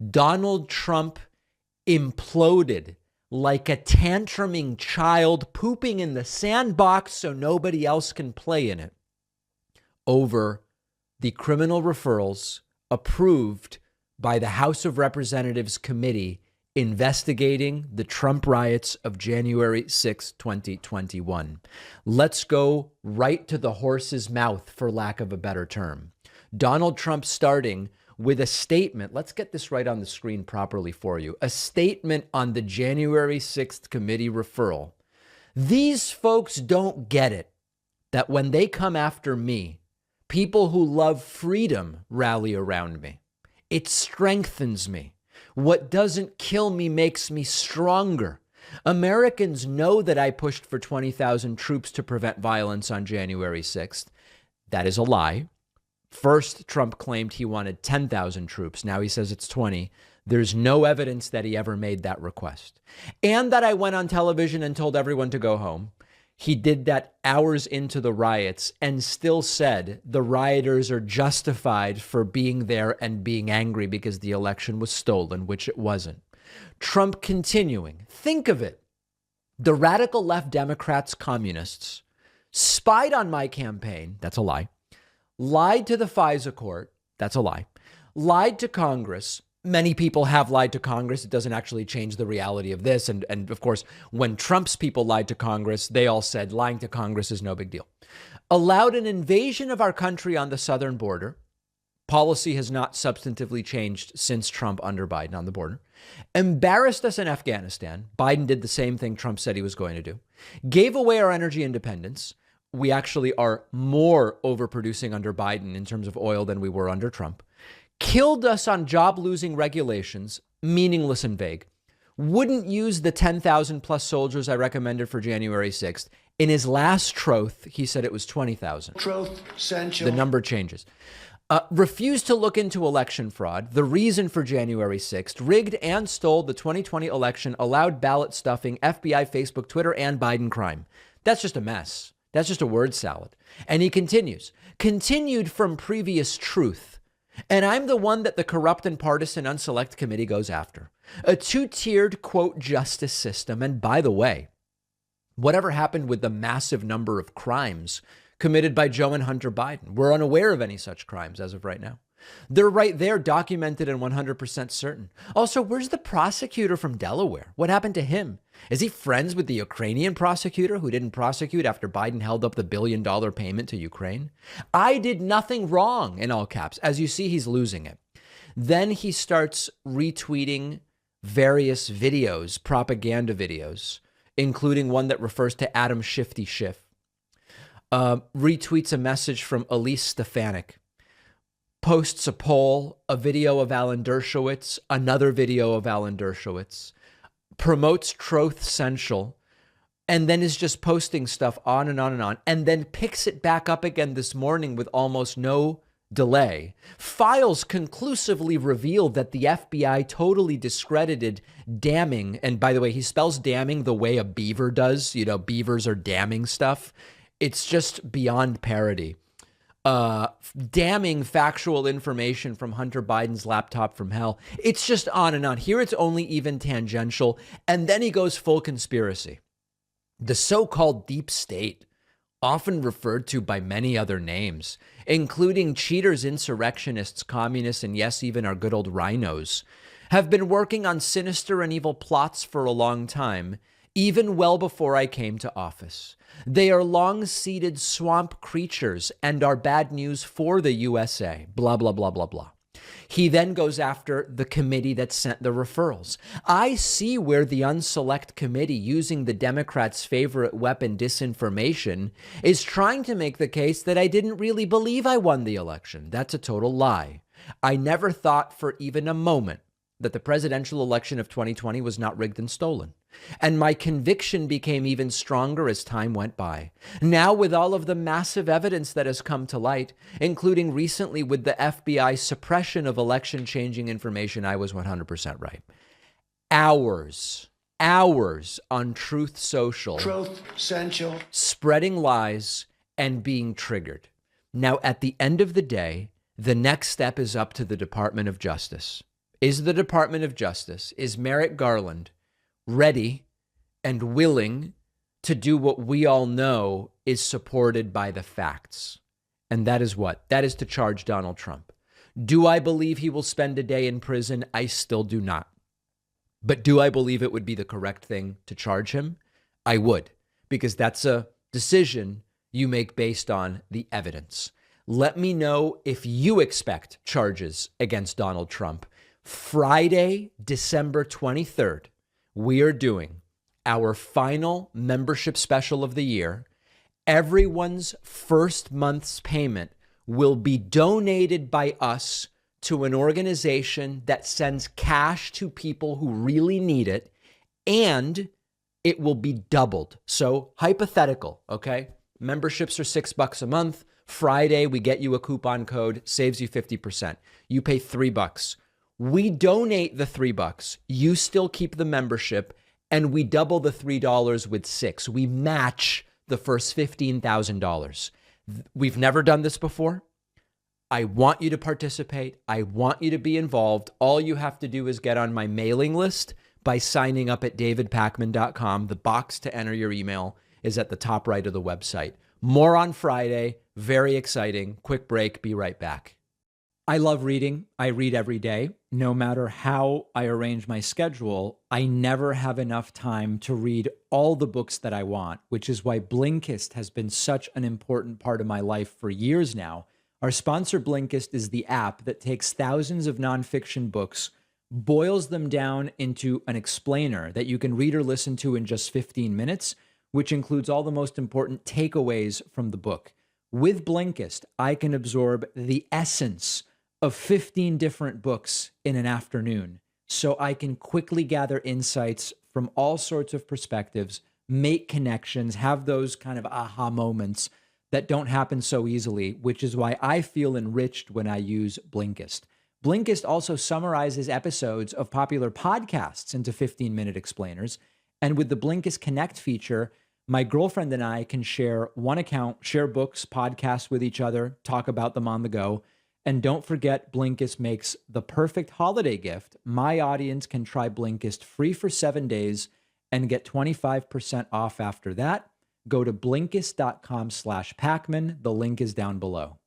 Donald Trump imploded like a tantruming child pooping in the sandbox so nobody else can play in it over the criminal referrals approved by the House of Representatives committee investigating the Trump riots of January 6, 2021. Let's go right to the horse's mouth, for lack of a better term. Donald Trump starting with a statement. Let's get this right on the screen properly for you. A statement on the January 6th committee referral. These folks don't get it, that when they come after me, people who love freedom rally around me. It strengthens me. What doesn't kill me makes me stronger. Americans know that I pushed for 20,000 troops to prevent violence on January 6th. That is a lie. First, Trump claimed he wanted 10,000 troops. Now he says it's 20. There's no evidence that he ever made that request. And that I went on television and told everyone to go home. He did that hours into the riots and still said the rioters are justified for being there and being angry because the election was stolen, which it wasn't. Trump continuing. Think of it. The radical left Democrats, communists, spied on my campaign. That's a lie. Lied to the FISA court. That's a lie. Lied to Congress. Many people have lied to Congress. It doesn't actually change the reality of this. And of course, when Trump's people lied to Congress, they all said lying to Congress is no big deal. Allowed an invasion of our country on the southern border. Policy has not substantively changed since Trump under Biden on the border. Embarrassed us in Afghanistan. Biden did the same thing Trump said he was going to do. Gave away our energy independence. We actually are more overproducing under Biden in terms of oil than we were under Trump. Killed us on job-losing regulations, meaningless and vague. Wouldn't use the 10,000 plus soldiers I recommended for January 6th. In his last troth, he said it was 20,000. Troth, Sancho. The number changes. Refused to look into election fraud, the reason for January 6th, rigged and stole the 2020 election, allowed ballot stuffing, FBI, Facebook, Twitter, and Biden crime. That's just a mess. That's just a word salad. And he continues, continued from previous truth. And I'm the one that the corrupt and partisan unselect committee goes after. A two-tiered, quote, justice system. And by the way, whatever happened with the massive number of crimes committed by Joe and Hunter Biden? We're unaware of any such crimes as of right now. They're right there, documented and 100% certain. Also, where's the prosecutor from Delaware? What happened to him? Is he friends with the Ukrainian prosecutor who didn't prosecute after Biden held up the $1 billion payment to Ukraine? I did nothing wrong, in all caps. As you see, he's losing it. Then he starts retweeting various videos, propaganda videos, including one that refers to Adam Shifty Schiff. Retweets a message from Elise Stefanik. Posts a poll, a video of Alan Dershowitz, another video of Alan Dershowitz, promotes Troth Central, and then is just posting stuff on and on and on, and then picks it back up again this morning with almost no delay. Files conclusively reveal that the FBI totally discredited damning, and by the way, he spells damning the way a beaver does. You know, beavers are damning stuff. It's just beyond parody. Damning factual information from Hunter Biden's laptop from hell. It's just on and on. Here it's only even tangential. And then he goes full conspiracy. The so-called deep state, often referred to by many other names, including cheaters, insurrectionists, communists, and yes, even our good old rhinos, have been working on sinister and evil plots for a long time, even well before I came to office. They are long-seated swamp creatures and are bad news for the USA, blah, blah, blah, blah, blah. He then goes after the committee that sent the referrals. I see where the unselect committee, using the Democrats' favorite weapon, disinformation, is trying to make the case that I didn't really believe I won the election. That's a total lie. I never thought for even a moment that the presidential election of 2020 was not rigged and stolen. And my conviction became even stronger as time went by. Now, with all of the massive evidence that has come to light, including recently with the FBI suppression of election-changing information, I was 100% right. Hours on Truth Social, Truth Central, spreading lies and being triggered. Now, at the end of the day, the next step is up to the Department of Justice. Is the Department of Justice, is Merrick Garland ready and willing to do what we all know is supported by the facts? And that is what? That is to charge Donald Trump. Do I believe he will spend a day in prison? I still do not. But do I believe it would be the correct thing to charge him? I would, because that's a decision you make based on the evidence. Let me know if you expect charges against Donald Trump. Friday, December 23rd, we are doing our final membership special of the year. Everyone's first month's payment will be donated by us to an organization that sends cash to people who really need it, and it will be doubled. So hypothetical, okay? Memberships are $6 a month. Friday, we get you a coupon code, saves you 50%. You pay $3. We donate the $3. You still keep the membership, and we double the $3 with $6. We match the first $15,000. We've never done this before. I want you to participate. I want you to be involved. All you have to do is get on my mailing list by signing up at davidpakman.com. The box to enter your email is at the top right of the website. More on Friday. Very exciting. Quick break. Be right back. I love reading. I read every day. No matter how I arrange my schedule, I never have enough time to read all the books that I want, which is why Blinkist has been such an important part of my life for years now. Our sponsor, Blinkist, is the app that takes thousands of nonfiction books, boils them down into an explainer that you can read or listen to in just 15 minutes, which includes all the most important takeaways from the book. With Blinkist, I can absorb the essence of 15 different books in an afternoon, so I can quickly gather insights from all sorts of perspectives, make connections, have those kind of aha moments that don't happen so easily, which is why I feel enriched when I use Blinkist. Blinkist also summarizes episodes of popular podcasts into 15-minute explainers. And with the Blinkist Connect feature, my girlfriend and I can share one account, share books, podcasts with each other, talk about them on the go. And don't forget, Blinkist makes the perfect holiday gift. My audience can try Blinkist free for 7 days and get 25% off after that. Go to Blinkist.com/Pacman. The link is down below.